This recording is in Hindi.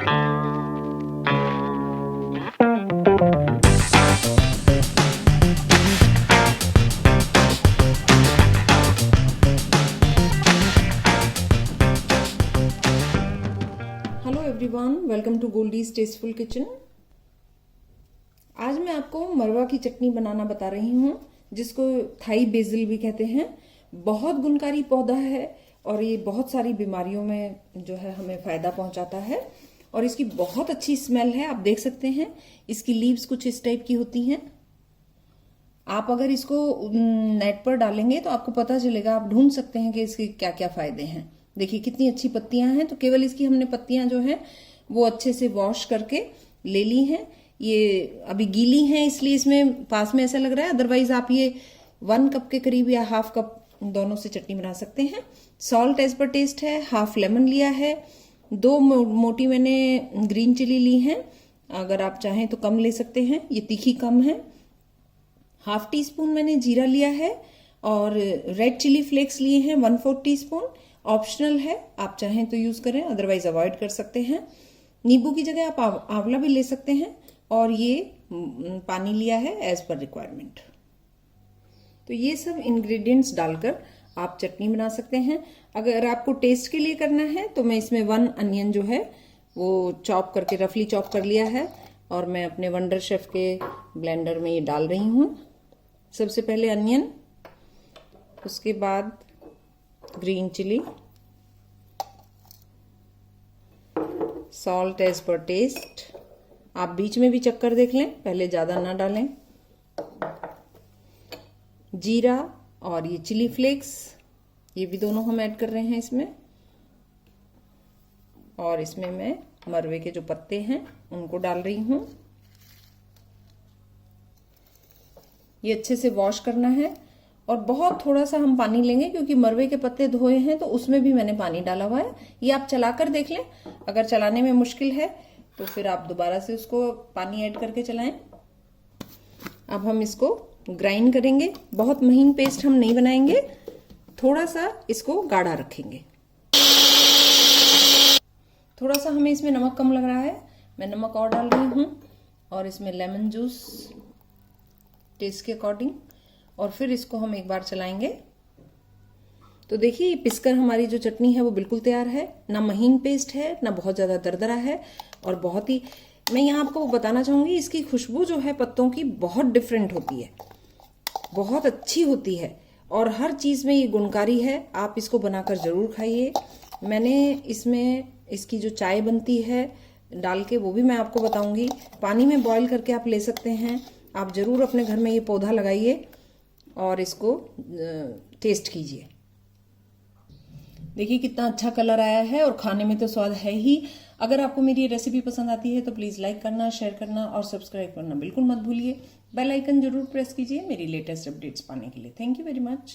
Hello everyone, welcome to Goldy's tasteful kitchen. आज मैं आपको मरवा की चटनी बनाना बता रही हूँ, जिसको थाई बेसिल भी कहते हैं। बहुत गुणकारी पौधा है और ये बहुत सारी बीमारियों में जो है हमें फायदा पहुंचाता है और इसकी बहुत अच्छी स्मेल है। आप देख सकते हैं इसकी लीव्स कुछ इस टाइप की होती हैं। आप अगर इसको नेट पर डालेंगे तो आपको पता चलेगा, आप ढूंढ सकते हैं कि इसके क्या क्या फायदे हैं। देखिए कितनी अच्छी पत्तियां हैं। तो केवल इसकी हमने पत्तियां जो हैं वो अच्छे से वॉश करके ले ली हैं। ये अभी गीली हैं इसलिए इसमें पास में ऐसा लग रहा है, अदरवाइज आप ये 1 कप के करीब या हाफ कप दोनों से चटनी बना सकते हैं। सॉल्ट एज पर टेस्ट है। हाफ लेमन लिया है। 2 मोटी मैंने ग्रीन चिली ली हैं, अगर आप चाहें तो कम ले सकते हैं, ये तीखी कम है। हाफ टी स्पून मैंने जीरा लिया है और रेड चिली फ्लेक्स लिए हैं 1/4 टीस्पून। ऑप्शनल है, आप चाहें तो यूज करें, अदरवाइज अवॉइड कर सकते हैं। नींबू की जगह आप आंवला भी ले सकते हैं। और ये पानी लिया है एज पर रिक्वायरमेंट। तो ये सब इंग्रेडिएंट्स डालकर आप चटनी बना सकते हैं। अगर आपको टेस्ट के लिए करना है तो मैं इसमें 1 अनियन जो है वो चॉप करके रफली चॉप कर लिया है और मैं अपने वंडर शेफ के ब्लेंडर में ये डाल रही हूँ। सबसे पहले अनियन, उसके बाद green chilli, salt as per taste. आप बीच में भी चक्कर देख लें, पहले ज्यादा ना डालें। जीरा और ये चिली फ्लेक्स, ये भी दोनों हम ऐड कर रहे हैं इसमें। और इसमें मैं मरवे के जो पत्ते हैं उनको डाल रही हूं। ये अच्छे से वॉश करना है और बहुत थोड़ा सा हम पानी लेंगे, क्योंकि मरवे के पत्ते धोए हैं तो उसमें भी मैंने पानी डाला हुआ है। ये आप चलाकर देख लें, अगर चलाने में मुश्किल है तो फिर आप दोबारा से उसको पानी ऐड करके चलाएं। अब हम इसको ग्राइंड करेंगे। बहुत महीन पेस्ट हम नहीं बनाएंगे, थोड़ा सा इसको गाढ़ा रखेंगे। थोड़ा सा हमें इसमें नमक कम लग रहा है, मैं नमक और डाल रही हूं। और इसमें लेमन जूस टेस्ट के अकॉर्डिंग। और फिर इसको हम एक बार चलाएंगे। तो देखिए पिसकर हमारी जो चटनी है वो बिल्कुल तैयार है। ना महीन पेस्ट है, ना बहुत ज्यादा दरदरा है। और बहुत ही, मैं यहाँ आपको बताना चाहूंगी, इसकी खुशबू जो है पत्तों की बहुत डिफरेंट होती है, बहुत अच्छी होती है और हर चीज में ये गुणकारी है। आप इसको बनाकर जरूर खाइए। मैंने इसमें इसकी जो चाय बनती है डाल के, वो भी मैं आपको बताऊंगी। पानी में बॉईल करके आप ले सकते हैं। आप जरूर अपने घर में ये पौधा लगाइए और इसको टेस्ट कीजिए। देखिए कितना अच्छा कलर आया है और खाने में तो स्वाद है ही। अगर आपको मेरी ये रेसिपी पसंद आती है तो प्लीज लाइक करना, शेयर करना और सब्सक्राइब करना बिल्कुल मत भूलिए। बेल आइकन जरूर प्रेस कीजिए मेरी लेटेस्ट अपडेट्स पाने के लिए। Thank you very much.